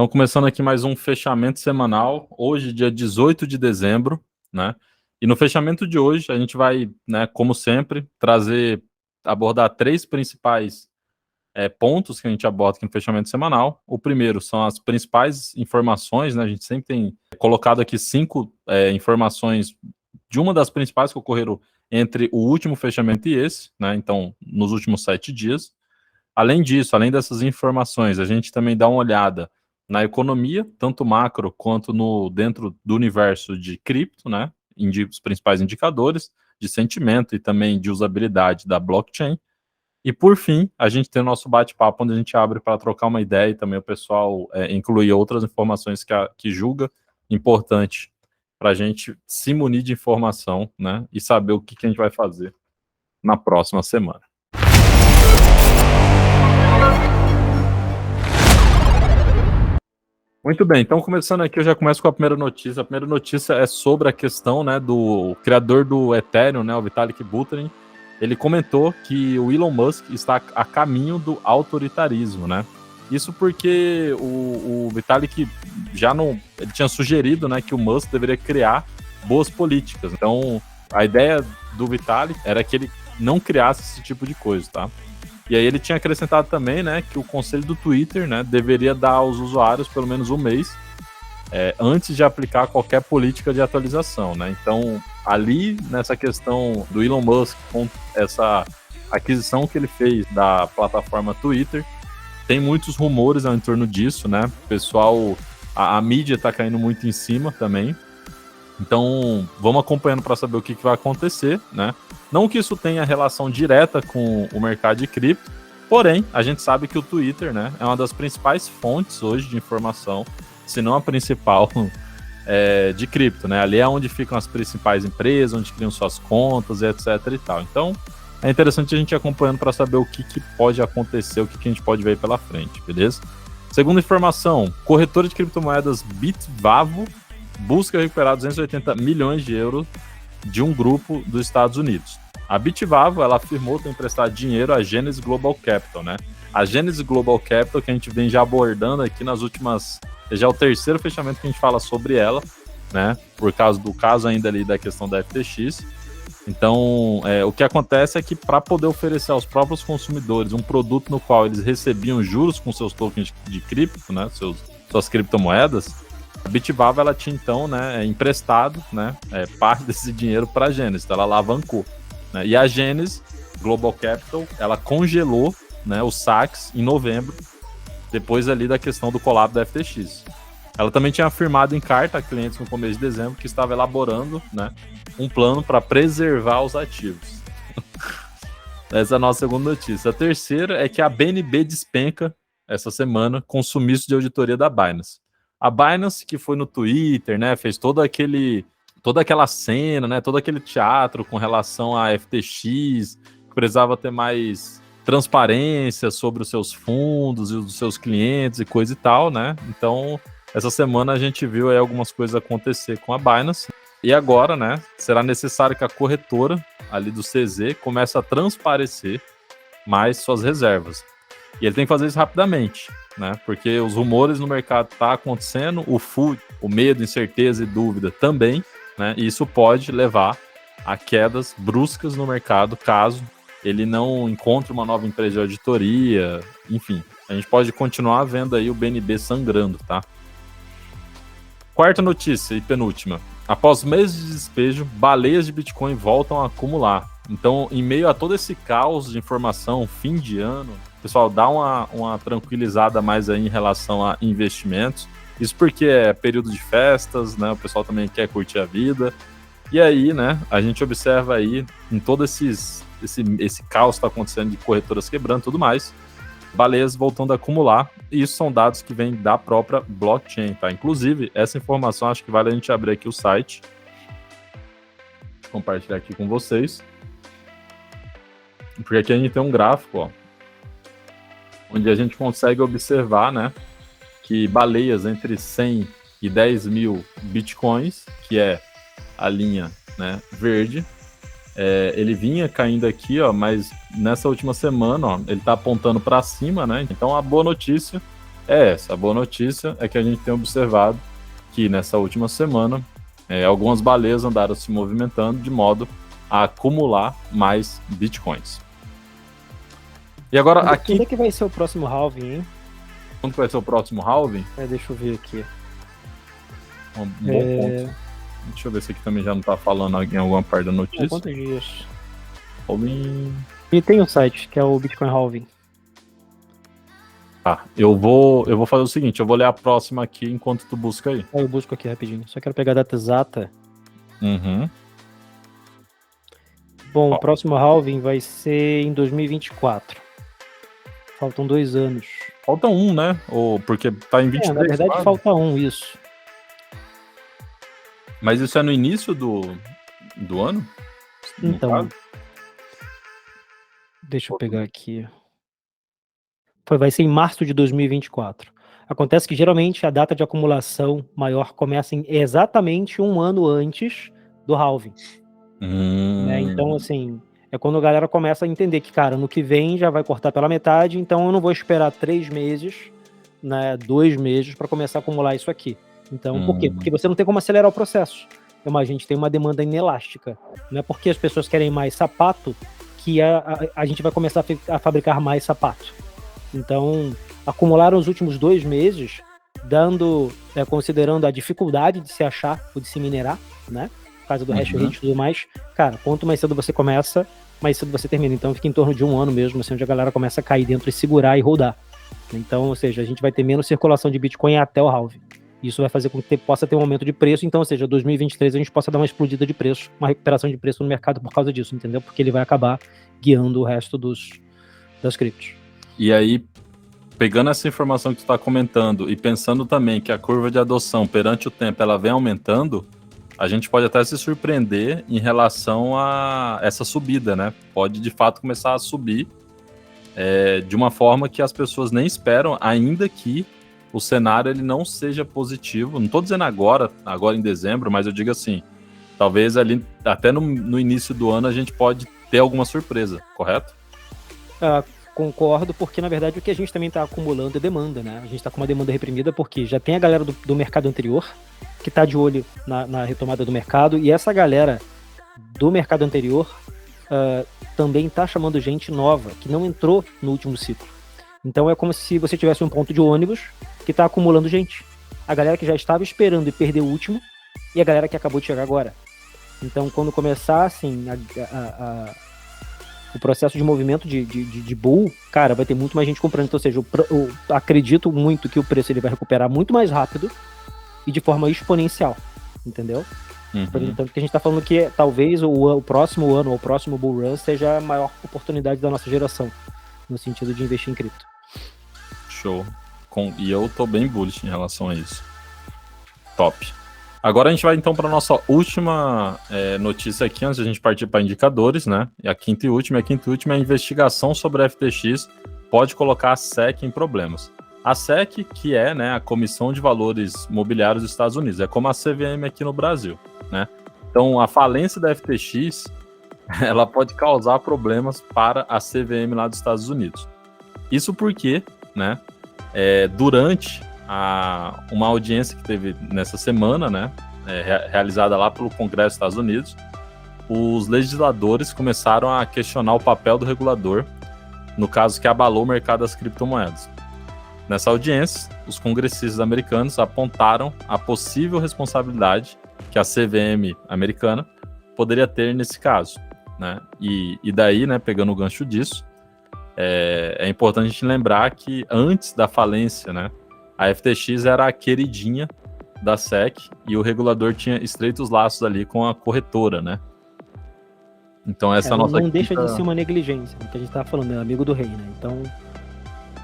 Então, começando aqui mais um fechamento semanal, hoje, dia 18 de dezembro, né? E no fechamento de hoje, a gente vai, né, como sempre, abordar três principais pontos que a gente aborda aqui no fechamento semanal. O primeiro são as principais informações, né? A gente sempre tem colocado aqui cinco informações de uma das principais que ocorreram entre o último fechamento e esse, né? Então, nos últimos 7 dias. Além disso, além dessas informações, a gente também dá uma olhada na economia, tanto macro quanto dentro do universo de cripto, né? Os principais indicadores de sentimento e também de usabilidade da blockchain. E por fim, a gente tem o nosso bate-papo, onde a gente abre para trocar uma ideia e também o pessoal incluir outras informações que julga importante para a gente se munir de informação, né? E saber o que a gente vai fazer na próxima semana. Muito bem, então começando aqui, eu já começo com a primeira notícia. A primeira notícia é sobre a questão, né, do criador do Ethereum, né, o Vitalik Buterin. Ele comentou que o Elon Musk está a caminho do autoritarismo, né? Isso porque o Vitalik ele tinha sugerido, né, que o Musk deveria criar boas políticas. Então, a ideia do Vitalik era que ele não criasse esse tipo de coisa, tá? E aí ele tinha acrescentado também, né, que o conselho do Twitter, né, deveria dar aos usuários pelo menos um mês antes de aplicar qualquer política de atualização, né? Então, ali nessa questão do Elon Musk, com essa aquisição que ele fez da plataforma Twitter, tem muitos rumores em torno disso, né? Pessoal, a mídia tá caindo muito em cima também. Então, vamos acompanhando para saber o que vai acontecer, né? Não que isso tenha relação direta com o mercado de cripto, porém, a gente sabe que o Twitter, né, é uma das principais fontes hoje de informação, se não a principal, de cripto, né? Ali é onde ficam as principais empresas, onde criam suas contas, etc e tal. Então, é interessante a gente ir acompanhando para saber o que pode acontecer, o que a gente pode ver pela frente, beleza? Segunda informação, corretora de criptomoedas Bitvavo busca recuperar 280 milhões de euros de um grupo dos Estados Unidos. A Bitvavo, ela afirmou ter emprestado dinheiro à Genesis Global Capital, né? A Genesis Global Capital, que a gente vem já abordando aqui nas últimas... Já é o terceiro fechamento que a gente fala sobre ela, né? Por causa do caso ainda ali da questão da FTX. Então, o que acontece é que para poder oferecer aos próprios consumidores um produto no qual eles recebiam juros com seus tokens de cripto, né? Suas criptomoedas, a Bitvavo, ela tinha então, né, emprestado, né, parte desse dinheiro para a Genesis, então ela alavancou, né, e a Genesis Global Capital, ela congelou, né, os saques em novembro, depois ali da questão do colapso da FTX. Ela também tinha afirmado em carta a clientes no começo de dezembro que estava elaborando, né, um plano para preservar os ativos. Essa é a nossa segunda notícia. A terceira é que a BNB despenca essa semana com sumiço de auditoria da Binance. A Binance, que foi no Twitter, né, fez toda aquela cena, né, todo aquele teatro com relação à FTX, que precisava ter mais transparência sobre os seus fundos e os seus clientes e coisa e tal, né? Então, essa semana a gente viu aí algumas coisas acontecer com a Binance. E agora, né, será necessário que a corretora ali do CZ comece a transparecer mais suas reservas. E ele tem que fazer isso rapidamente, né? Porque os rumores no mercado tá acontecendo, o medo, incerteza e dúvida também, né? E isso pode levar a quedas bruscas no mercado, caso ele não encontre uma nova empresa de auditoria, enfim. A gente pode continuar vendo aí o BNB sangrando, tá? Quarta notícia e penúltima. Após meses de despejo, baleias de Bitcoin voltam a acumular. Então, em meio a todo esse caos de informação, fim de ano, pessoal, dá uma tranquilizada mais aí em relação a investimentos. Isso porque é período de festas, né? O pessoal também quer curtir a vida. E aí, né, a gente observa aí em todo esse caos que está acontecendo de corretoras quebrando e tudo mais, baleias voltando a acumular. E isso são dados que vêm da própria blockchain, tá? Inclusive, essa informação acho que vale a gente abrir aqui o site. Vou compartilhar aqui com vocês. Porque aqui a gente tem um gráfico, ó, onde a gente consegue observar, né, que baleias entre 100 e 10 mil bitcoins, que é a linha, né, verde, ele vinha caindo aqui, ó, mas nessa última semana, ó, ele está apontando para cima, né? Então a boa notícia é essa. A boa notícia é que a gente tem observado que nessa última semana algumas baleias andaram se movimentando de modo a acumular mais bitcoins. E agora aqui... Quando é que vai ser o próximo halving, hein? Quando vai ser o próximo halving? Deixa eu ver aqui. Um bom ponto. Deixa eu ver se aqui também já não tá falando em alguma parte da notícia. Quantos dias? Halving... E tem um site, que é o Bitcoin Halving. Tá, eu vou fazer o seguinte, eu vou ler a próxima aqui enquanto tu busca aí. Eu busco aqui rapidinho, só quero pegar a data exata. Bom, o próximo halving vai ser em 2024. Faltam 2 anos. Falta um, né? Porque tá em 23, na verdade quase. falta um, isso. Mas isso é no início do ano? Então, deixa eu pegar aqui. Vai ser em março de 2024. Acontece que geralmente a data de acumulação maior começa exatamente um ano antes do halving. Né? Então, assim, é quando a galera começa a entender que, cara, no que vem já vai cortar pela metade, então eu não vou esperar 3 meses, né, 2 meses para começar a acumular isso aqui. Então, por quê? Porque você não tem como acelerar o processo. Então, a gente tem uma demanda inelástica. Não é porque as pessoas querem mais sapato que a gente vai começar a fabricar mais sapato. Então, acumularam os últimos 2 meses, considerando a dificuldade de se achar ou de se minerar, né? Por causa do hash rate e tudo mais. Cara, quanto mais cedo você começa, mais cedo você termina. Então, fica em torno de 1 ano mesmo, assim, onde a galera começa a cair dentro e segurar e rodar. Então, ou seja, a gente vai ter menos circulação de Bitcoin até o halving. Isso vai fazer com que possa ter um aumento de preço. Então, ou seja, 2023 a gente possa dar uma explodida de preço, uma recuperação de preço no mercado por causa disso, entendeu? Porque ele vai acabar guiando o resto das criptos. E aí, pegando essa informação que tu está comentando e pensando também que a curva de adoção perante o tempo ela vem aumentando, a gente pode até se surpreender em relação a essa subida, né? Pode de fato começar a subir de uma forma que as pessoas nem esperam, ainda que o cenário ele não seja positivo. Não estou dizendo agora em dezembro, mas eu digo assim, talvez ali até no início do ano a gente pode ter alguma surpresa, correto? Concordo, porque na verdade o que a gente também está acumulando é demanda, né? A gente está com uma demanda reprimida porque já tem a galera do mercado anterior que está de olho na retomada do mercado, e essa galera do mercado anterior também está chamando gente nova, que não entrou no último ciclo. Então é como se você tivesse um ponto de ônibus que está acumulando gente. A galera que já estava esperando e perdeu o último, e a galera que acabou de chegar agora. Então quando começar assim o processo de movimento de bull, cara, vai ter muito mais gente comprando. Então, ou seja, eu acredito muito que o preço ele vai recuperar muito mais rápido e de forma exponencial, entendeu? Tanto que a gente tá falando que talvez o próximo ano, ou o próximo bull run, seja a maior oportunidade da nossa geração, no sentido de investir em cripto. Show. E eu tô bem bullish em relação a isso. Top. Agora a gente vai então para a nossa última notícia aqui, antes de a gente partir para indicadores, né? E a quinta e última é a investigação sobre a FTX pode colocar a SEC em problemas. A SEC, que é, né, a Comissão de Valores Mobiliários dos Estados Unidos, é como a CVM aqui no Brasil, né? Então a falência da FTX, ela pode causar problemas para a CVM lá dos Estados Unidos. Isso porque, né, durante uma audiência que teve nessa semana, né, realizada lá pelo Congresso dos Estados Unidos, os legisladores começaram a questionar o papel do regulador no caso que abalou o mercado das criptomoedas. Nessa audiência, os congressistas americanos apontaram a possível responsabilidade que a CVM americana poderia ter nesse caso, né? E daí, né, pegando o gancho disso, é importante a gente lembrar que antes da falência, né, a FTX era a queridinha da SEC e o regulador tinha estreitos laços ali com a corretora, né? Então essa é a nossa... Não deixa de ser uma negligência, que a gente estava falando, é amigo do rei, né? Então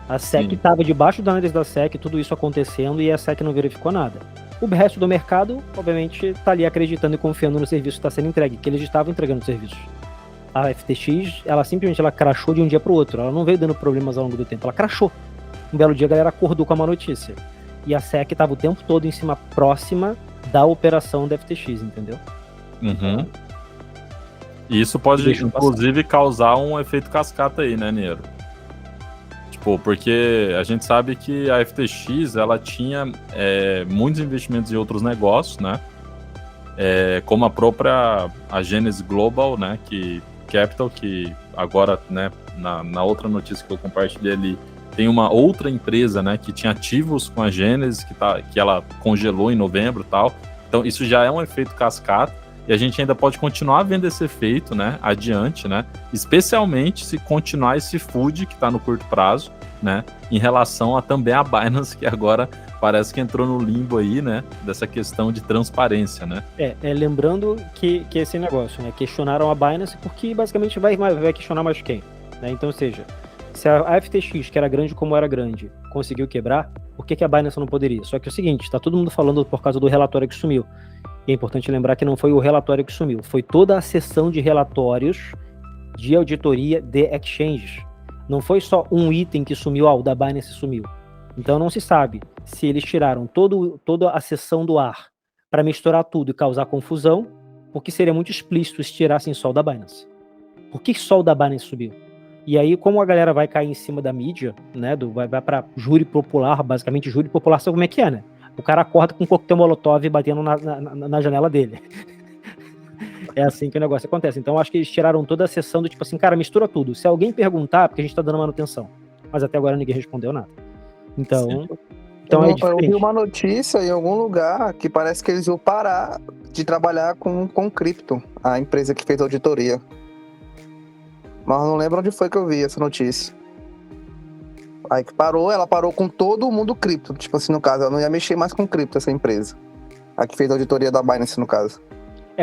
a SEC estava debaixo da análise da SEC, tudo isso acontecendo, e a SEC não verificou nada. O resto do mercado, obviamente, está ali acreditando e confiando no serviço que está sendo entregue, que eles estavam entregando o serviço. A FTX, ela simplesmente crashou de um dia para o outro, ela não veio dando problemas ao longo do tempo, ela crashou. Um belo dia a galera acordou com a má notícia. E a SEC estava o tempo todo em cima, próxima da operação da FTX, entendeu? Uhum. E isso pode, inclusive, causar um efeito cascata aí, né, Nero? Tipo, Pô, porque a gente sabe que a FTX, ela tinha muitos investimentos em outros negócios, né? Como a própria a Genesis Global, né? Capital, que agora, né, na outra notícia que eu compartilhei ali, tem uma outra empresa, né, que tinha ativos com a Genesis, que ela congelou em novembro e tal. Então, isso já é um efeito cascata, e a gente ainda pode continuar vendo esse efeito, né, adiante, né, especialmente se continuar esse food que está no curto prazo, né, em relação a também a Binance, que agora parece que entrou no limbo aí, né, dessa questão de transparência, né. Lembrando que esse negócio, né, questionaram a Binance porque basicamente vai questionar mais quem, né, então, ou seja, se a FTX, que era grande como era grande, conseguiu quebrar, por que a Binance não poderia? Só que é o seguinte, tá todo mundo falando por causa do relatório que sumiu. E é importante lembrar que não foi o relatório que sumiu, foi toda a sessão de relatórios de auditoria de exchanges. Não foi só um item que sumiu, o da Binance sumiu. Então não se sabe se eles tiraram toda a sessão do ar para misturar tudo e causar confusão, porque seria muito explícito se tirassem só o da Binance. Por que só o da Binance subiu? E aí, como a galera vai cair em cima da mídia, né, vai para júri popular, basicamente júri popular, sabe como é que é, né? O cara acorda com um coquetel molotov batendo na janela dele. É assim que o negócio acontece. Então, acho que eles tiraram toda a sessão do tipo assim, cara, mistura tudo. Se alguém perguntar, porque a gente tá dando manutenção. Mas até agora ninguém respondeu nada. Então é diferente. Eu vi uma notícia em algum lugar que parece que eles vão parar de trabalhar com cripto, a empresa que fez a auditoria. Mas não lembro onde foi que eu vi essa notícia. Aí que ela parou com todo mundo cripto. Tipo assim, no caso, ela não ia mexer mais com cripto, essa empresa. A que fez a auditoria da Binance, no caso.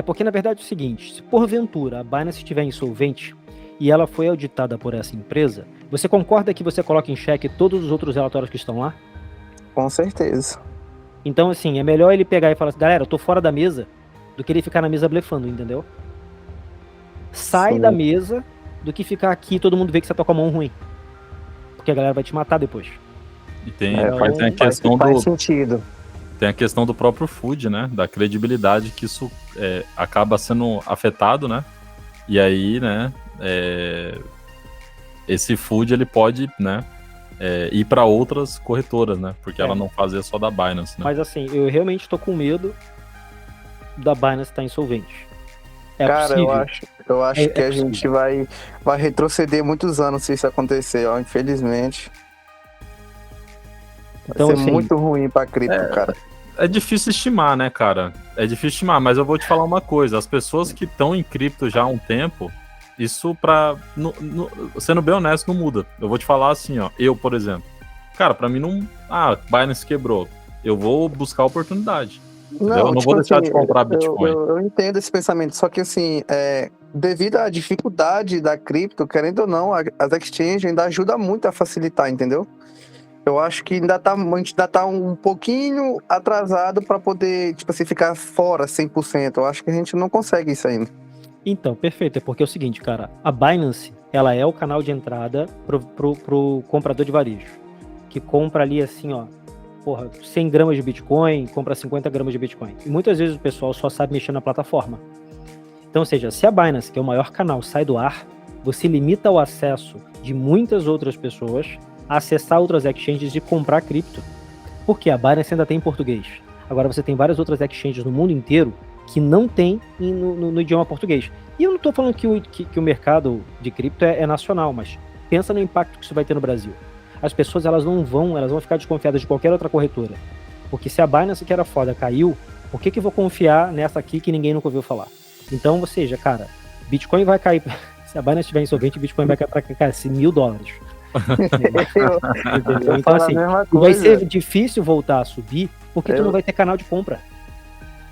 Porque na verdade é o seguinte, se porventura a Binance estiver insolvente e ela foi auditada por essa empresa, você concorda que você coloca em xeque todos os outros relatórios que estão lá? Com certeza. Então, assim, é melhor ele pegar e falar assim, galera, eu tô fora da mesa, do que ele ficar na mesa blefando, entendeu? Sai da mesa do que ficar aqui e todo mundo vê que você tá com a mão ruim. Porque a galera vai te matar depois. E tem a questão faz sentido. Tem a questão do próprio food, né? Da credibilidade que isso acaba sendo afetado, né? E aí, né? Esse food, ele pode, né? Ir para outras corretoras, né? Porque ela não fazia só da Binance, né? Mas assim, eu realmente tô com medo da Binance estar insolvente. Cara, possível. eu acho que a gente vai retroceder muitos anos se isso acontecer, ó, infelizmente. Então, vai ser assim, muito ruim pra cripto, cara. É difícil estimar, né, cara? É difícil estimar, mas eu vou te falar uma coisa. As pessoas que estão em cripto já há um tempo, isso sendo bem honesto, não muda. Eu vou te falar assim, ó. Eu, por exemplo. Cara, pra mim não... Binance quebrou. Eu vou buscar oportunidade. Eu não vou deixar de comprar Bitcoin. Eu entendo esse pensamento, só que assim, devido à dificuldade da cripto, querendo ou não, as exchanges ainda ajudam muito a facilitar, entendeu? Eu acho que a gente ainda tá um pouquinho atrasado para poder, tipo assim, ficar fora 100%. Eu acho que a gente não consegue isso ainda. Então, perfeito. É porque é o seguinte, cara. A Binance, ela é o canal de entrada pro comprador de varejo. Que compra ali assim, ó, 100 gramas de Bitcoin, compra 50 gramas de Bitcoin. E muitas vezes o pessoal só sabe mexer na plataforma. Então, ou seja, se a Binance, que é o maior canal, sai do ar, você limita o acesso de muitas outras pessoas a acessar outras exchanges e comprar cripto. Porque a Binance ainda tem em português. Agora você tem várias outras exchanges no mundo inteiro que não tem no idioma português. E eu não estou falando que o mercado de cripto é nacional, mas pensa no impacto que isso vai ter no Brasil. As pessoas elas vão ficar desconfiadas de qualquer outra corretora. Porque se a Binance, que era foda, caiu, por que eu vou confiar nessa aqui que ninguém nunca ouviu falar? Então, ou seja, cara, Bitcoin vai cair. Se a Binance estiver insolvente, Bitcoin vai cair para $1.000. Então, assim, vai ser difícil voltar a subir porque tu não vai ter canal de compra.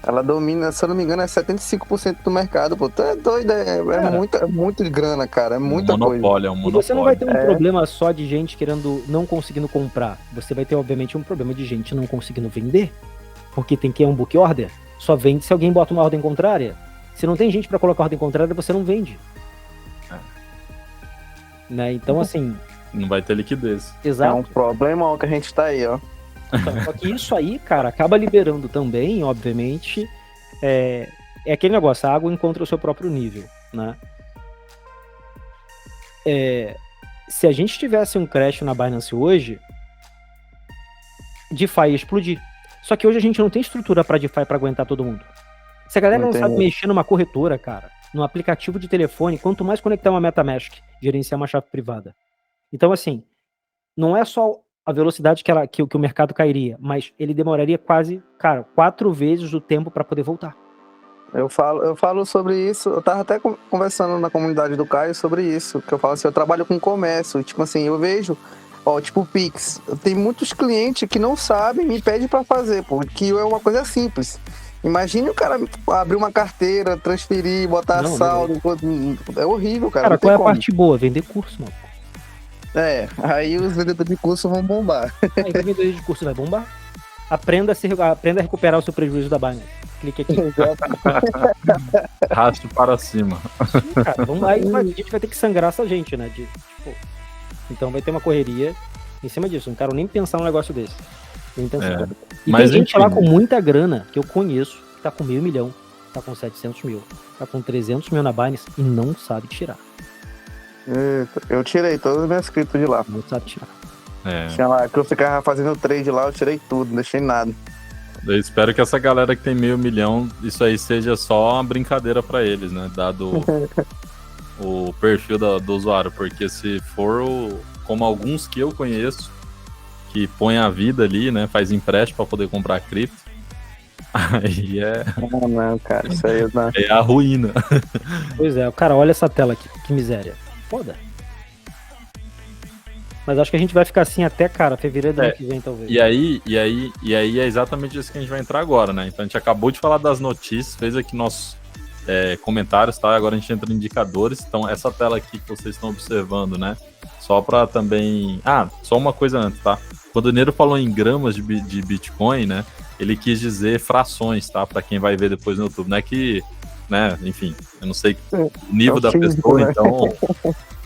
Ela domina, se eu não me engano, 75% do mercado, pô. Tu é doido, é muito grana, cara. É muita coisa. É um monopólio. E você não vai ter um problema só de gente não conseguindo comprar. Você vai ter, obviamente, um problema de gente não conseguindo vender. Porque tem que ir um book order. Só vende se alguém bota uma ordem contrária. Se não tem gente para colocar ordem contrária, você não vende. Né? Então, assim... Não vai ter liquidez. Exato. É um problema que a gente tá aí, ó. Então, só que isso aí, cara, acaba liberando também, obviamente, é aquele negócio, a água encontra o seu próprio nível, né? se a gente tivesse um crash na Binance hoje, DeFi ia explodir. Só que hoje a gente não tem estrutura para DeFi para aguentar todo mundo. Se a galera não sabe mexer numa corretora, cara, num aplicativo de telefone, quanto mais conectar uma MetaMask, gerenciar uma chave privada. Então, assim, não é só a velocidade que o mercado cairia, mas ele demoraria quase, cara, 4 vezes o tempo para poder voltar. Eu falo sobre isso, eu tava até conversando na comunidade do Caio sobre isso, que eu falo assim, eu trabalho com comércio, tipo assim, eu vejo, tipo o Pix, tem muitos clientes que não sabem, me pedem para fazer, porque é uma coisa simples. Imagine o cara abrir uma carteira, transferir, botar saldo, é horrível, cara. Cara, qual é a parte boa? Vender curso, mano. Aí os vendedores de curso vão bombar. Aí o vendedor de curso vai bombar. Aprenda a recuperar o seu prejuízo da Binance. Clique aqui. Raste para cima. Sim, cara, vamos lá, a gente vai ter que sangrar essa gente, né? Então vai ter uma correria em cima disso. Não quero nem pensar num negócio desse. E mas tem gente lá com muita grana, que eu conheço, que tá com 500 milhões, tá com 700 mil, tá com 300 mil na Binance e não sabe tirar. Eu tirei todas as minhas criptos de lá. Não sabe tirar. Tinha lá, que eu ficava fazendo trade lá, eu tirei tudo, não deixei nada. Eu espero que essa galera que tem 500 milhões, isso aí seja só uma brincadeira pra eles, né? Dado o perfil do usuário, porque se for como alguns que eu conheço, que põe a vida ali, né? Faz empréstimo pra poder comprar cripto, aí não, cara, isso aí não. É a ruína. Pois é, cara, olha essa tela aqui, que miséria. Foda. Mas acho que a gente vai ficar assim até, cara, fevereiro do ano que vem, talvez. E aí é exatamente isso que a gente vai entrar agora, né? Então a gente acabou de falar das notícias, fez aqui nossos comentários, tá? Agora a gente entra em indicadores. Então essa tela aqui que vocês estão observando, né? Só para também... só uma coisa antes, tá? Quando o Nero falou em gramas de Bitcoin, né? Ele quis dizer frações, tá? Para quem vai ver depois no YouTube. Não é que, né? Enfim, eu não sei o nível da pessoa, né? Então...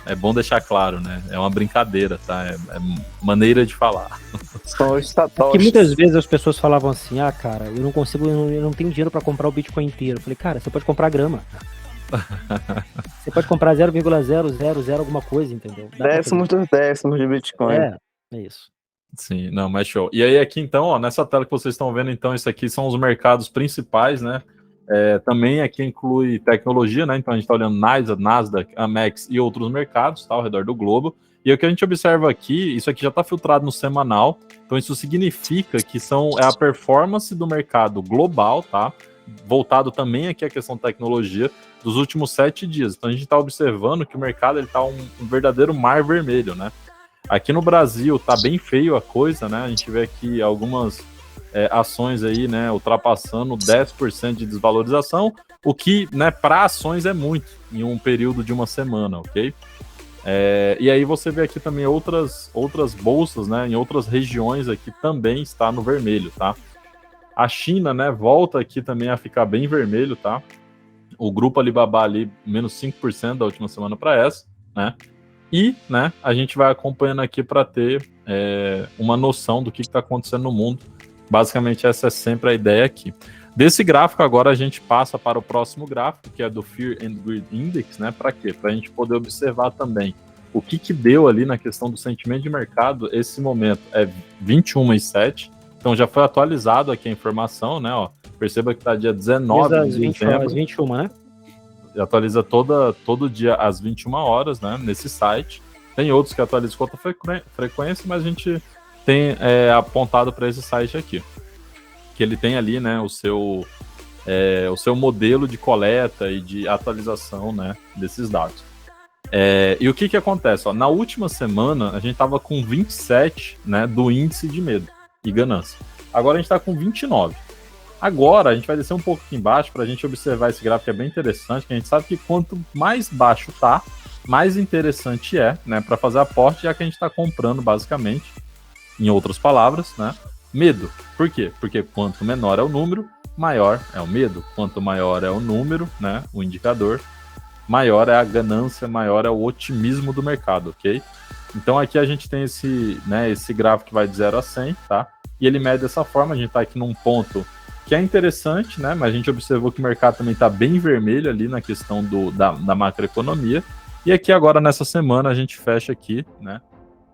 É bom deixar claro, né? É uma brincadeira, tá? É maneira de falar. Porque muitas vezes as pessoas falavam assim, cara, eu não tenho dinheiro pra comprar o Bitcoin inteiro. Eu falei, cara, você pode comprar grama. Você pode comprar 0,000 alguma coisa, entendeu? Décimos dos décimos de Bitcoin. É isso. Sim, não, mas show. E aí aqui então, nessa tela que vocês estão vendo, então, isso aqui são os mercados principais, né? Também aqui inclui tecnologia, né? Então a gente está olhando Nasdaq, Amex e outros mercados, tá, ao redor do globo. E o que a gente observa aqui, isso aqui já está filtrado no semanal. Então isso significa que é a performance do mercado global, tá? Voltado também aqui à questão de tecnologia dos últimos 7 dias. Então a gente está observando que o mercado está um verdadeiro mar vermelho, né? Aqui no Brasil tá bem feio a coisa, né? A gente vê aqui algumas ações aí, né, ultrapassando 10% de desvalorização, o que, né, para ações é muito em um período de uma semana, ok? E aí você vê aqui também outras bolsas, né, em outras regiões aqui também está no vermelho, tá? A China, né, volta aqui também a ficar bem vermelho, tá? O grupo Alibaba ali, menos 5% da última semana para essa, né? E, né, a gente vai acompanhando aqui para ter uma noção do que está acontecendo no mundo. Basicamente, essa é sempre a ideia aqui. Desse gráfico, agora a gente passa para o próximo gráfico, que é do Fear and Greed Index, né? Para quê? Para a gente poder observar também o que deu ali na questão do sentimento de mercado. Esse momento é 21,7. Então, já foi atualizado aqui a informação, né? Ó, perceba que está dia 19 de dezembro. Às 21, né? Atualiza todo dia às 21 horas, né? Nesse site. Tem outros que atualizam com outra frequência, mas a gente tem apontado para esse site aqui, que ele tem ali, né, o seu modelo de coleta e de atualização, né, desses dados. E o que acontece? Ó, na última semana, a gente estava com 27, né, do índice de medo e ganância. Agora a gente está com 29. Agora a gente vai descer um pouco aqui embaixo para a gente observar esse gráfico, que é bem interessante, que a gente sabe que quanto mais baixo tá, mais interessante né, para fazer aporte, já que a gente está comprando basicamente. Em outras palavras, né? Medo. Por quê? Porque quanto menor é o número, maior é o medo. Quanto maior é o número, né? O indicador, maior é a ganância, maior é o otimismo do mercado, ok? Então aqui a gente tem esse gráfico que vai de 0 a 100, tá? E ele mede dessa forma, a gente tá aqui num ponto que é interessante, né? Mas a gente observou que o mercado também tá bem vermelho ali na questão da macroeconomia. E aqui agora, nessa semana, a gente fecha aqui, né,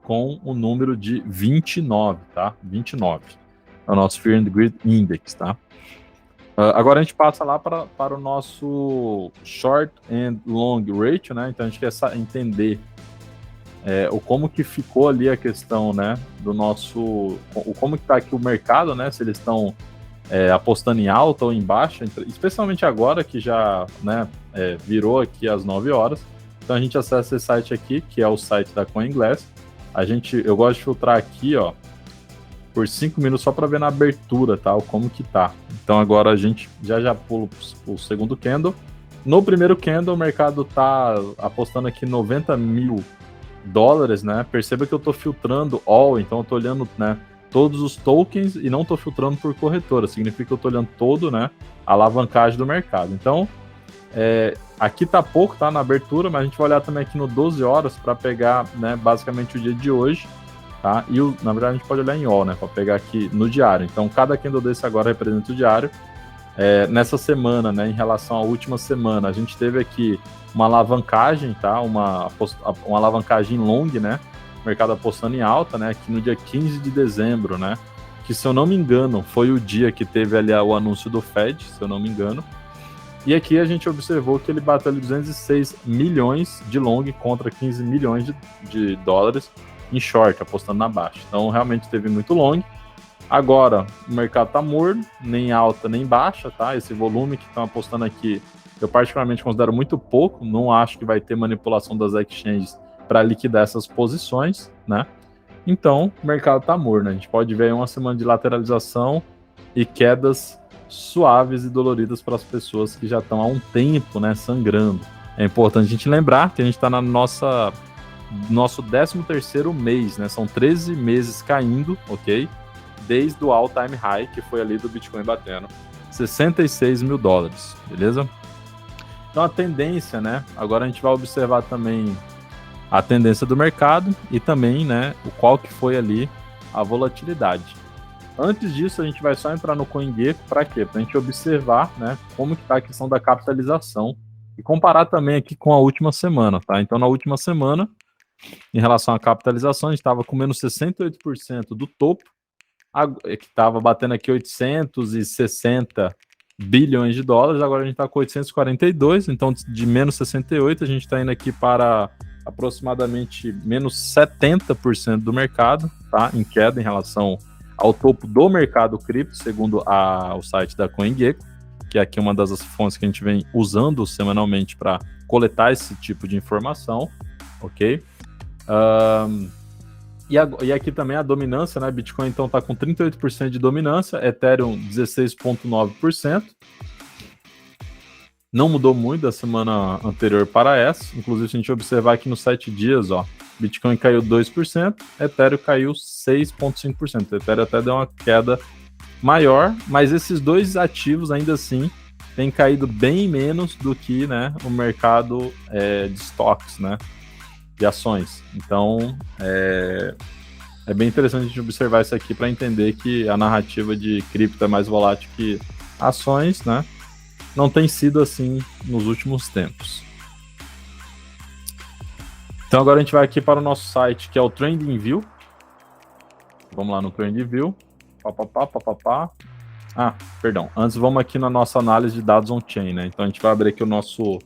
com o número de 29, tá? 29. É o nosso Fear and Greed Index, tá? Agora a gente passa lá para o nosso Short and Long Ratio, né? Então a gente quer entender como que ficou ali a questão, né, do nosso... Como que tá aqui o mercado, né? Se eles estão apostando em alta ou em baixa, especialmente agora que já, né, virou aqui às 9 horas. Então a gente acessa esse site aqui, que é o site da CoinGlass. Eu gosto de filtrar aqui, ó, por 5 minutos só para ver na abertura, tá? Como que tá. Então agora a gente já pula o segundo candle. No primeiro candle o mercado tá apostando aqui $90 mil, né? Perceba que eu tô filtrando all, então eu tô olhando, né, todos os tokens e não tô filtrando por corretora. Significa que eu tô olhando todo, né, a alavancagem do mercado. Então, aqui tá pouco, tá, na abertura, mas a gente vai olhar também aqui no 12 horas para pegar, né, basicamente o dia de hoje. Tá? E na verdade a gente pode olhar em all, né, para pegar aqui no diário. Então cada candle desse agora representa o diário. Nessa semana, né, em relação à última semana, a gente teve aqui uma alavancagem, tá? Uma alavancagem long, né? O mercado apostando em alta, né? Aqui no dia 15 de dezembro, né? Que, se eu não me engano, foi o dia que teve ali o anúncio do Fed, se eu não me engano. E aqui a gente observou que ele bateu ali 206 milhões de long contra 15 milhões de dólares em short, apostando na baixa. Então, realmente teve muito long. Agora, o mercado tá morno, nem alta, nem baixa, tá? Esse volume que estão apostando aqui, eu particularmente considero muito pouco. Não acho que vai ter manipulação das exchanges para liquidar essas posições, né? Então, o mercado tá morno. A gente pode ver aí uma semana de lateralização e quedas suaves e doloridas para as pessoas que já estão há um tempo, né, sangrando. É importante a gente lembrar que a gente está na nosso 13º mês, né? São 13 meses caindo, ok? Desde o all-time high, que foi ali do Bitcoin batendo $66 mil, beleza? Então a tendência, né? Agora a gente vai observar também a tendência do mercado e também, né, qual que foi ali a volatilidade. Antes disso, a gente vai só entrar no CoinGecko para quê? Para a gente observar, né, como que está a questão da capitalização e comparar também aqui com a última semana, tá? Então na última semana, em relação à capitalização, a gente estava com menos 68% do topo, que estava batendo aqui 860 bilhões de dólares, agora a gente está com 842, então de menos 68 a gente está indo aqui para aproximadamente menos 70% do mercado, tá? Em queda em relação ao topo do mercado cripto, segundo o site da CoinGecko, que é aqui uma das fontes que a gente vem usando semanalmente para coletar esse tipo de informação, ok? E aqui também a dominância, né? Bitcoin então está com 38% de dominância, Ethereum 16,9%. Não mudou muito da semana anterior para essa. Inclusive, se a gente observar aqui nos 7 dias, ó, Bitcoin caiu 2%, Ethereum caiu 6,5%. Ethereum até deu uma queda maior, mas esses dois ativos ainda assim têm caído bem menos do que, né, o mercado de estoques, né? De ações. Então, é bem interessante a gente observar isso aqui para entender que a narrativa de cripto é mais volátil que ações, né? Não tem sido assim nos últimos tempos. Então agora a gente vai aqui para o nosso site, que é o TradingView. Vamos lá no TradingView. Perdão. Antes vamos aqui na nossa análise de dados on-chain, né? Então a gente vai abrir aqui o nosso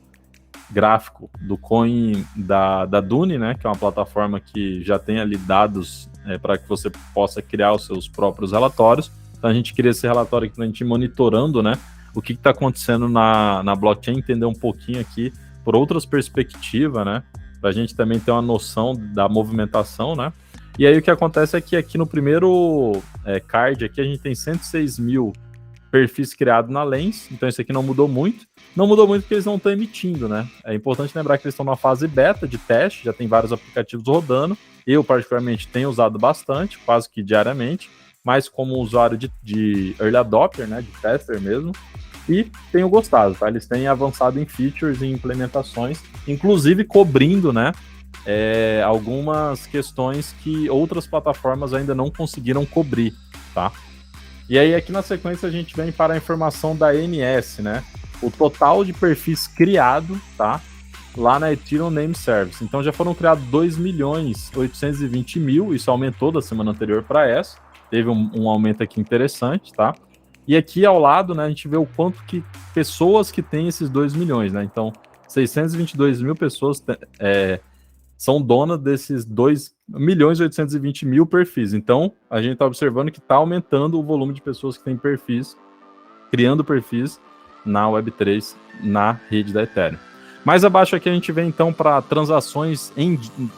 gráfico do coin da Dune, né, que é uma plataforma que já tem ali dados para que você possa criar os seus próprios relatórios. Então a gente cria esse relatório aqui para a gente ir monitorando, né, o que está acontecendo na blockchain, entender um pouquinho aqui por outras perspectivas, né, para a gente também ter uma noção da movimentação, né. E aí o que acontece é que aqui no primeiro card aqui a gente tem 106 mil perfis criados na Lens, então isso aqui não mudou muito. Não mudou muito porque eles não estão emitindo, né? É importante lembrar que eles estão na fase beta de teste, já tem vários aplicativos rodando. Eu, particularmente, tenho usado bastante, quase que diariamente, mas como usuário de early adopter, né? De tester mesmo. E tenho gostado, tá? Eles têm avançado em features e implementações, inclusive cobrindo, né? Algumas questões que outras plataformas ainda não conseguiram cobrir, tá? E aí, aqui na sequência, a gente vem para a informação da ANS, né? O total de perfis criado, tá? lá na Ethereum Name Service. Então já foram criados 2.820.000, isso aumentou da semana anterior para essa, teve um aumento aqui interessante, tá? E aqui ao lado, né, a gente vê o quanto que pessoas que têm esses 2 milhões, né? Então, 622 mil pessoas são donas desses 2.820.000 perfis. Então, a gente está observando que está aumentando o volume de pessoas que têm perfis, criando perfis na Web3, na rede da Ethereum. Mais abaixo aqui a gente vê, então, para transações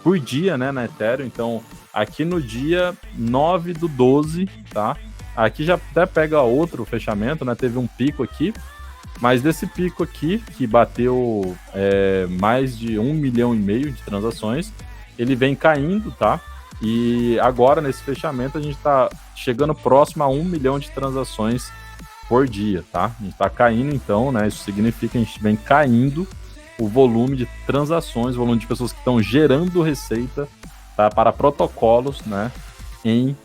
por dia, né, na Ethereum. Então, aqui no dia 9/12, tá? Aqui já até pega outro fechamento, né? Teve um pico aqui, mas desse pico aqui, que bateu mais de 1,5 milhão de transações, ele vem caindo, tá? E agora, nesse fechamento, a gente está chegando próximo a 1 milhão de transações por dia, tá? A gente está caindo, então, né? Isso significa que a gente vem caindo o volume de transações, o volume de pessoas que estão gerando receita, tá? Para protocolos, né? Em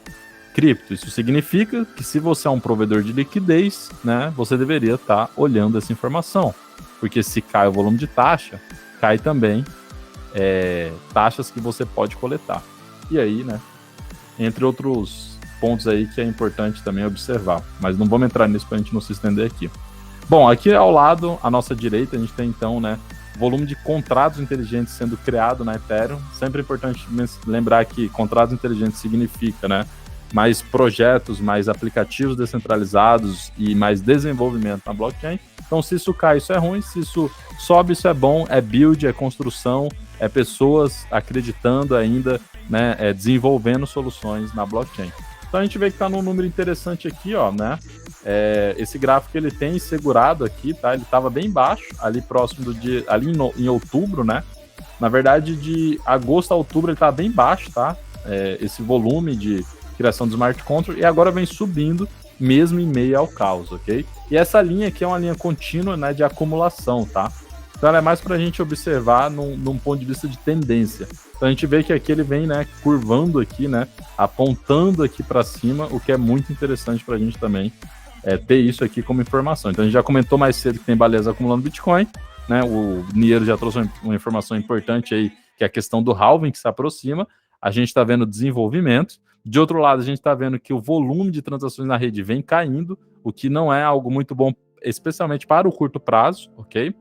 cripto. Isso significa que se você é um provedor de liquidez, né, você deveria estar olhando essa informação, porque se cai o volume de taxa, cai também taxas que você pode coletar. E aí, né, entre outros pontos aí que é importante também observar, mas não vamos entrar nisso para a gente não se estender aqui. Bom, aqui ao lado, à nossa direita, a gente tem então, né, volume de contratos inteligentes sendo criado na Ethereum. Sempre é importante lembrar que contratos inteligentes significa, né, mais projetos, mais aplicativos descentralizados e mais desenvolvimento na blockchain. Então, se isso cai, isso é ruim. Se isso sobe, isso é bom. É build, é construção, é pessoas acreditando ainda, né, desenvolvendo soluções na blockchain. Então, a gente vê que está num número interessante aqui, ó, né? Esse gráfico ele tem segurado aqui, tá? Ele estava bem baixo, ali próximo do dia, ali em outubro, né? Na verdade, de agosto a outubro ele está bem baixo, tá? Esse volume de criação do smart contract, e agora vem subindo mesmo em meio ao caos, ok? E essa linha aqui é uma linha contínua, né, de acumulação, tá? Então ela é mais para a gente observar num ponto de vista de tendência. Então a gente vê que aqui ele vem, né, curvando aqui, né, apontando aqui para cima, o que é muito interessante para a gente também ter isso aqui como informação. Então a gente já comentou mais cedo que tem baleias acumulando Bitcoin, né? O Niero já trouxe uma informação importante aí, que é a questão do halving que se aproxima. A gente está vendo desenvolvimento. De outro lado, a gente está vendo que o volume de transações na rede vem caindo, o que não é algo muito bom, especialmente para o curto prazo, ok?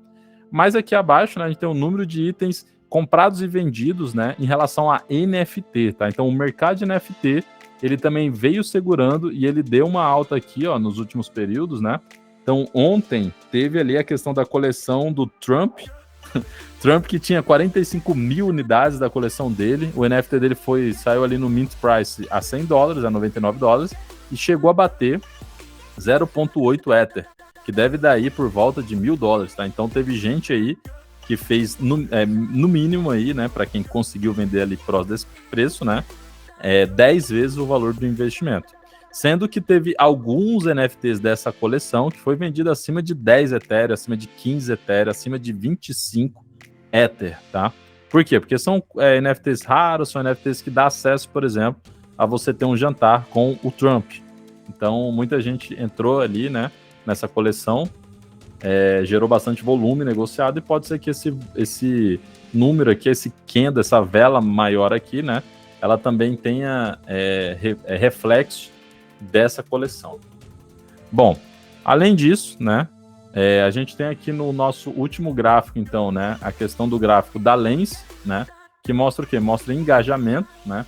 Mas aqui abaixo, né, a gente tem o número de itens comprados e vendidos, né, em relação a NFT, tá? Então, o mercado de NFT, ele também veio segurando e ele deu uma alta aqui, ó, nos últimos períodos, né? Então, ontem teve ali a questão da coleção do Trump, Trump que tinha 45 mil unidades da coleção dele, o NFT dele saiu ali no mint price a $100, a $99, e chegou a bater 0,8 Ether, que deve dar aí por volta de $1.000, tá? Então teve gente aí que fez no mínimo aí, né, para quem conseguiu vender ali próximo desse preço, né, 10 vezes o valor do investimento. Sendo que teve alguns NFTs dessa coleção que foi vendido acima de 10 Ether, acima de 15 Ether, acima de 25 Ether, tá? Por quê? Porque são NFTs raros, são NFTs que dá acesso, por exemplo, a você ter um jantar com o Trump. Então, muita gente entrou ali, né, nessa coleção, gerou bastante volume negociado e pode ser que esse número aqui, esse candle, essa vela maior aqui, né, ela também tenha reflexo dessa coleção. Bom, além disso, né, a gente tem aqui no nosso último gráfico, então, né, a questão do gráfico da Lens, né, que mostra o quê? Mostra engajamento, né?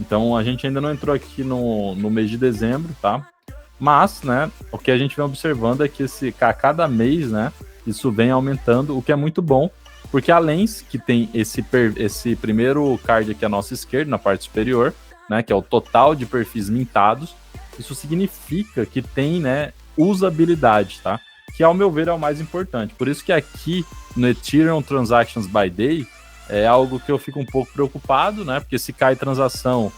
Então, a gente ainda não entrou aqui no mês de dezembro, tá? Mas, né, o que a gente vem observando é que a cada mês, né, isso vem aumentando, o que é muito bom, porque a Lens, que tem esse primeiro card aqui à nossa esquerda, na parte superior, né, que é o total de perfis mintados, isso significa que tem, né, usabilidade, tá? Que, ao meu ver, é o mais importante. Por isso que aqui no Ethereum Transactions by Day é algo que eu fico um pouco preocupado, né? Porque se cai transação,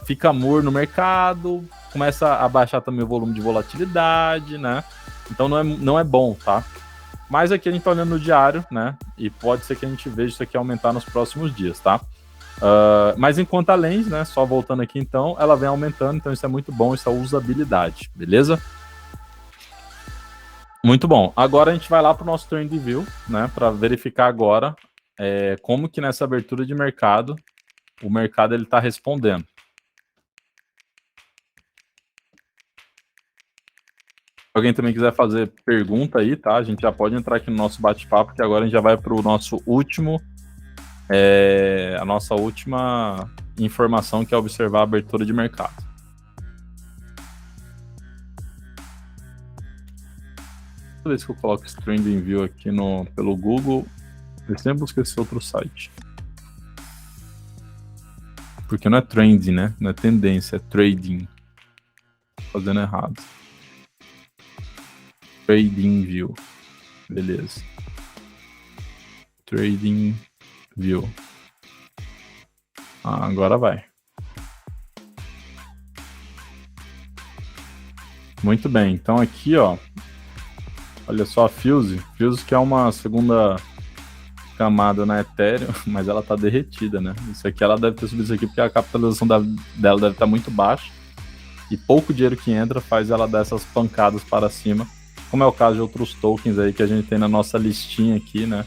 fica amor no mercado, começa a baixar também o volume de volatilidade, né? Então não é bom, tá? Mas aqui a gente tá olhando no diário, né? E pode ser que a gente veja isso aqui aumentar nos próximos dias, tá? Mas enquanto a Lens, né, só voltando aqui então, ela vem aumentando, então isso é muito bom, essa usabilidade, beleza? Muito bom. Agora a gente vai lá para o nosso Trend View, né, para verificar agora como que nessa abertura de mercado, o mercado ele está respondendo. Se alguém também quiser fazer pergunta aí, tá? A gente já pode entrar aqui no nosso bate-papo, que agora a gente já vai para o nosso último, a nossa última informação, que é observar a abertura de mercado. Toda vez que eu coloco esse Trending View aqui pelo Google, eu sempre busco esse outro site. Porque não é trend, né? Não é tendência, é trading. Fazendo errado. Trading View. Beleza. Trading View. Agora vai. Muito bem. Então aqui, ó. Olha só a Fuse. Fuse que é uma segunda camada na Ethereum, mas ela tá derretida, né? Isso aqui ela deve ter subido isso aqui porque a capitalização dela deve estar muito baixa. E pouco dinheiro que entra faz ela dar essas pancadas para cima. Como é o caso de outros tokens aí que a gente tem na nossa listinha aqui, né?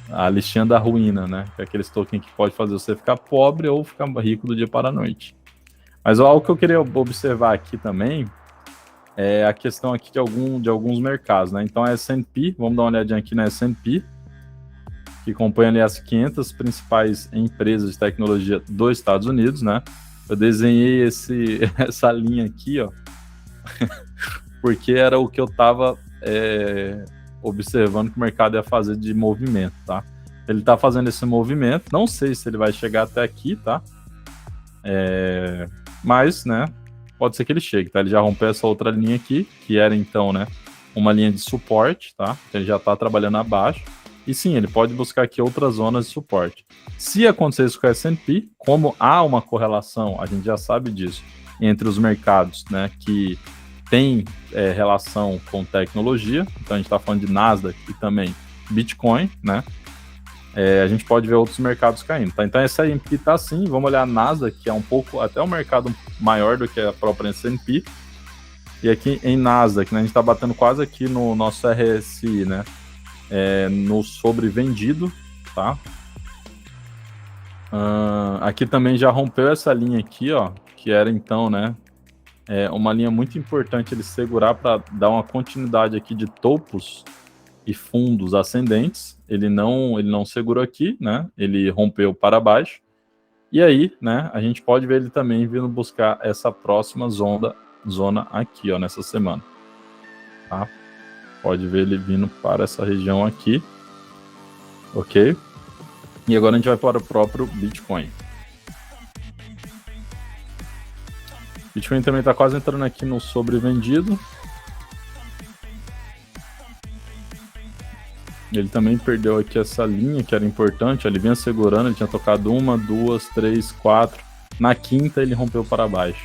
A listinha da ruína, né? Que é aqueles tokens que pode fazer você ficar pobre ou ficar rico do dia para a noite. Mas algo que eu queria observar aqui também é a questão aqui de alguns mercados, né? Então a S&P, vamos dar uma olhadinha aqui na S&P, que compõe ali as 500 principais empresas de tecnologia dos Estados Unidos, né? Eu desenhei essa linha aqui, ó, porque era o que eu estava observando que o mercado ia fazer de movimento, tá? Ele está fazendo esse movimento, não sei se ele vai chegar até aqui, tá? Mas, né, pode ser que ele chegue, tá? Ele já rompeu essa outra linha aqui, que era então, né, uma linha de suporte, tá? Então ele já está trabalhando abaixo. E sim, ele pode buscar aqui outras zonas de suporte. Se acontecer isso com a S&P, como há uma correlação, a gente já sabe disso, entre os mercados, né, que tem relação com tecnologia, então a gente está falando de Nasdaq e também Bitcoin, né? A gente pode ver outros mercados caindo, tá? Então essa S&P está assim, vamos olhar a Nasdaq, que é um pouco, até um mercado maior do que a própria S&P, e aqui em Nasdaq, né, a gente está batendo quase aqui no nosso RSI, né? No sobrevendido, tá? Aqui também já rompeu essa linha aqui, ó, que era então, né, uma linha muito importante ele segurar para dar uma continuidade aqui de topos e fundos ascendentes. Ele não segurou aqui, né? Ele rompeu para baixo. E aí, né, a gente pode ver ele também vindo buscar essa próxima zona aqui, ó, nessa semana, tá? Pode ver ele vindo para essa região aqui, ok? E agora a gente vai para o próprio Bitcoin. Bitcoin também está quase entrando aqui no sobrevendido. Ele também perdeu aqui essa linha que era importante. Ele vinha segurando, ele tinha tocado 1, 2, 3, 4. Na quinta ele rompeu para baixo.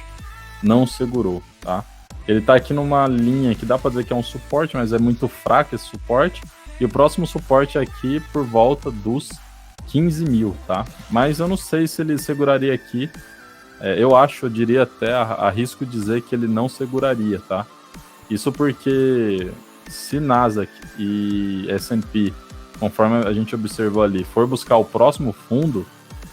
Não segurou, tá? Ele está aqui numa linha que dá para dizer que é um suporte, mas é muito fraco esse suporte. E o próximo suporte é aqui por volta dos 15 mil, tá? Mas eu não sei se ele seguraria aqui. Eu diria até, arrisco dizer que ele não seguraria, tá? Isso porque se Nasdaq e S&P, conforme a gente observou ali, for buscar o próximo fundo,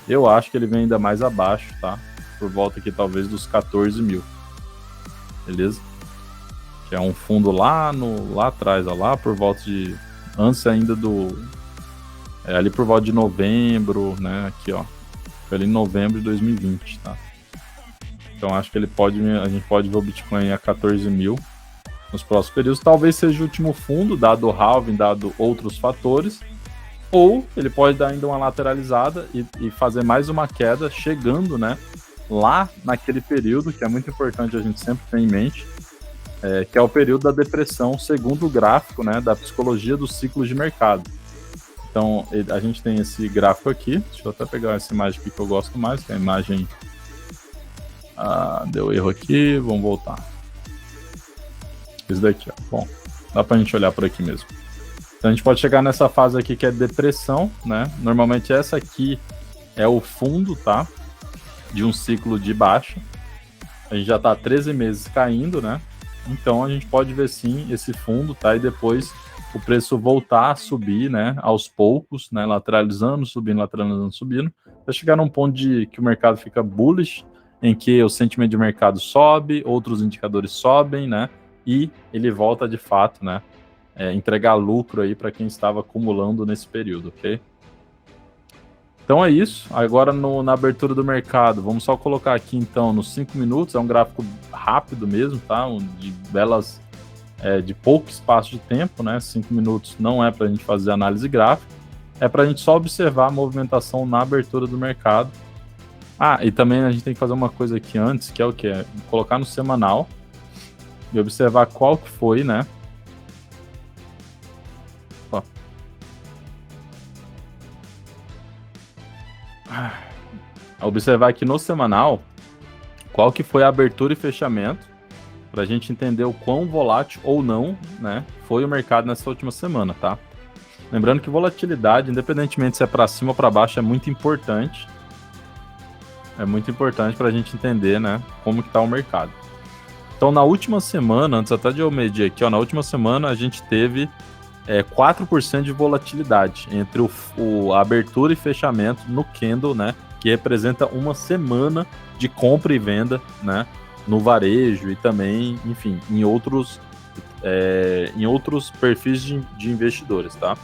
eu acho que ele vem ainda mais abaixo, tá? Por volta aqui talvez dos 14 mil. Beleza? Que é um fundo lá atrás, ó, lá por volta de... Antes ainda ali por volta de novembro, né? Aqui, ó. Foi ali em novembro de 2020, tá? Então acho que a gente pode ver o Bitcoin a 14 mil nos próximos períodos. Talvez seja o último fundo, dado o halving, dado outros fatores. Ou ele pode dar ainda uma lateralizada e fazer mais uma queda, chegando, né, lá naquele período, que é muito importante a gente sempre ter em mente, que é o período da depressão, segundo o gráfico, né, da psicologia dos ciclos de mercado. Então a gente tem esse gráfico aqui. Deixa eu até pegar essa imagem aqui que eu gosto mais, que é a imagem... deu erro aqui, vamos voltar. Esse daqui, ó. Bom, dá pra gente olhar por aqui mesmo. Então a gente pode chegar nessa fase aqui que é depressão, né? Normalmente essa aqui é o fundo, tá? De um ciclo de baixa. A gente já tá 13 meses caindo, né? Então a gente pode ver sim esse fundo, tá? E depois o preço voltar a subir, né, aos poucos, né, lateralizando, subindo, até chegar num ponto de que o mercado fica bullish, em que o sentimento de mercado sobe, outros indicadores sobem, né, e ele volta de fato, né, entregar lucro aí para quem estava acumulando nesse período, ok? Então é isso. Agora na abertura do mercado, vamos só colocar aqui então nos 5 minutos, é um gráfico rápido mesmo, tá? De pouco espaço de tempo, né? 5 minutos não é para a gente fazer análise gráfica, é para a gente só observar a movimentação na abertura do mercado. E também a gente tem que fazer uma coisa aqui antes, que é o quê? É colocar no semanal e observar qual que foi, né? Observar aqui no semanal qual que foi a abertura e fechamento, para a gente entender o quão volátil ou não, né, foi o mercado nessa última semana, tá? Lembrando que volatilidade, independentemente se é para cima ou para baixo, é muito importante. É muito importante para a gente entender, né, como que tá o mercado. Então, na última semana, antes até de eu medir aqui, na última semana a gente teve 4% de volatilidade entre a abertura e fechamento no candle, né, que representa uma semana de compra e venda, né, no varejo e também, enfim, em outros perfis de investidores, tá?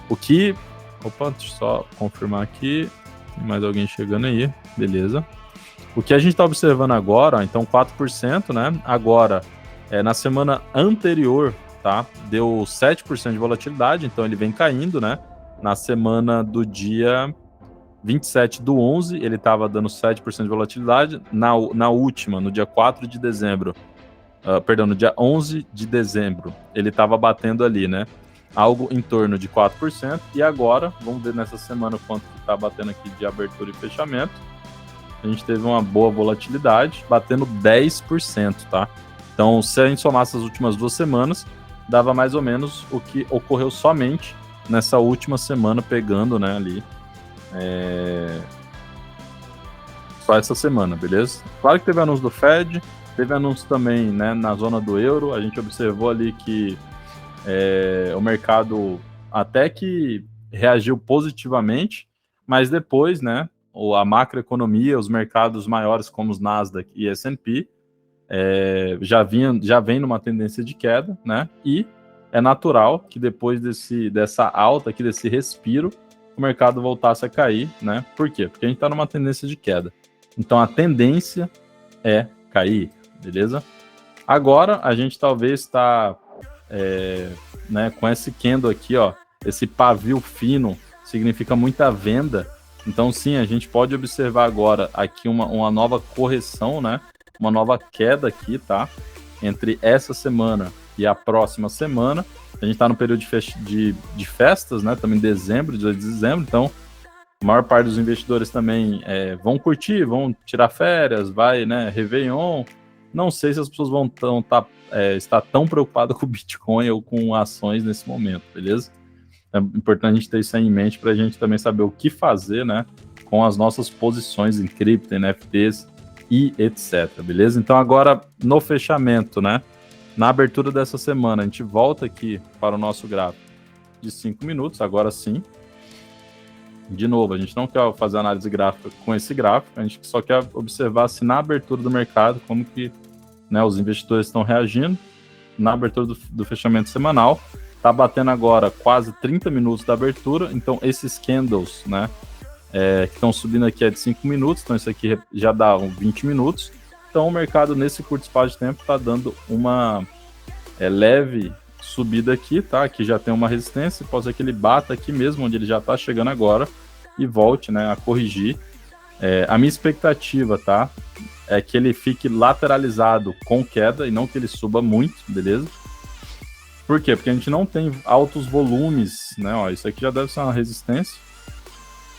Deixa eu só confirmar aqui, tem mais alguém chegando aí, beleza. O que a gente está observando agora, então 4%, né, agora, na semana anterior, tá, deu 7% de volatilidade, então ele vem caindo, né, na semana do dia 27/11, ele estava dando 7% de volatilidade. Na última, no dia 4 de dezembro, no dia 11 de dezembro, ele estava batendo ali, né? Algo em torno de 4%. E agora, vamos ver nessa semana quanto que está batendo aqui de abertura e fechamento. A gente teve uma boa volatilidade, batendo 10%, tá? Então, se a gente somar essas últimas 2 semanas, dava mais ou menos o que ocorreu somente nessa última semana, pegando, né, ali. Só essa semana, beleza? Claro que teve anúncio do Fed, teve anúncio também, né, na zona do euro. A gente observou ali que o mercado até que reagiu positivamente, mas depois, né, a macroeconomia, os mercados maiores como os Nasdaq e S&P já vem numa tendência de queda, né? E é natural que depois dessa alta aqui, desse respiro, o mercado voltasse a cair, né? Por quê? Porque a gente está numa tendência de queda. Então a tendência é cair, beleza? Agora a gente talvez está né, com esse candle aqui, ó, esse pavio fino, significa muita venda. Então sim, a gente pode observar agora aqui uma nova correção, né? Uma nova queda aqui, tá? Entre essa semana e a próxima semana. A gente está no período de festas, né? Também dezembro, 18 de dezembro. Então, a maior parte dos investidores também vão curtir, vão tirar férias, vai, né? Réveillon. Não sei se as pessoas vão estar tão preocupadas com o Bitcoin ou com ações nesse momento, beleza? É importante a gente ter isso aí em mente para a gente também saber o que fazer, né? Com as nossas posições em cripto, NFTs e etc, beleza? Então agora no fechamento, né, na abertura dessa semana, a gente volta aqui para o nosso gráfico de 5 minutos, agora sim. De novo, a gente não quer fazer análise gráfica com esse gráfico, a gente só quer observar se na abertura do mercado, como que, né, os investidores estão reagindo. Na abertura do fechamento semanal, tá batendo agora quase 30 minutos da abertura, então esses candles, né, que estão subindo aqui de 5 minutos, então isso aqui já dá 20 minutos. Então o mercado nesse curto espaço de tempo está dando uma leve subida aqui, tá? Aqui já tem uma resistência, pode ser que ele bata aqui mesmo, onde ele já está chegando agora, e volte, né, a corrigir. A minha expectativa, tá, é que ele fique lateralizado com queda e não que ele suba muito, beleza? Por quê? Porque a gente não tem altos volumes, né? Ó, isso aqui já deve ser uma resistência.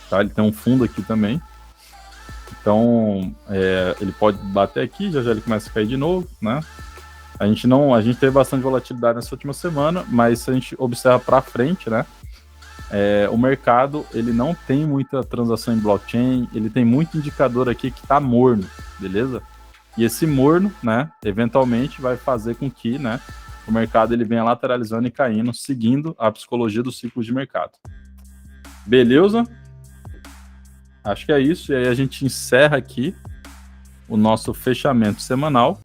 Tá? Ele tem um fundo aqui também. Então, ele pode bater aqui, já ele começa a cair de novo, né? A gente teve bastante volatilidade nessa última semana, mas se a gente observa para frente, né? O mercado, ele não tem muita transação em blockchain, ele tem muito indicador aqui que está morno, beleza? E esse morno, né, eventualmente vai fazer com que, né, o mercado ele venha lateralizando e caindo, seguindo a psicologia do ciclo de mercado. Beleza? Acho que é isso. E aí a gente encerra aqui o nosso fechamento semanal.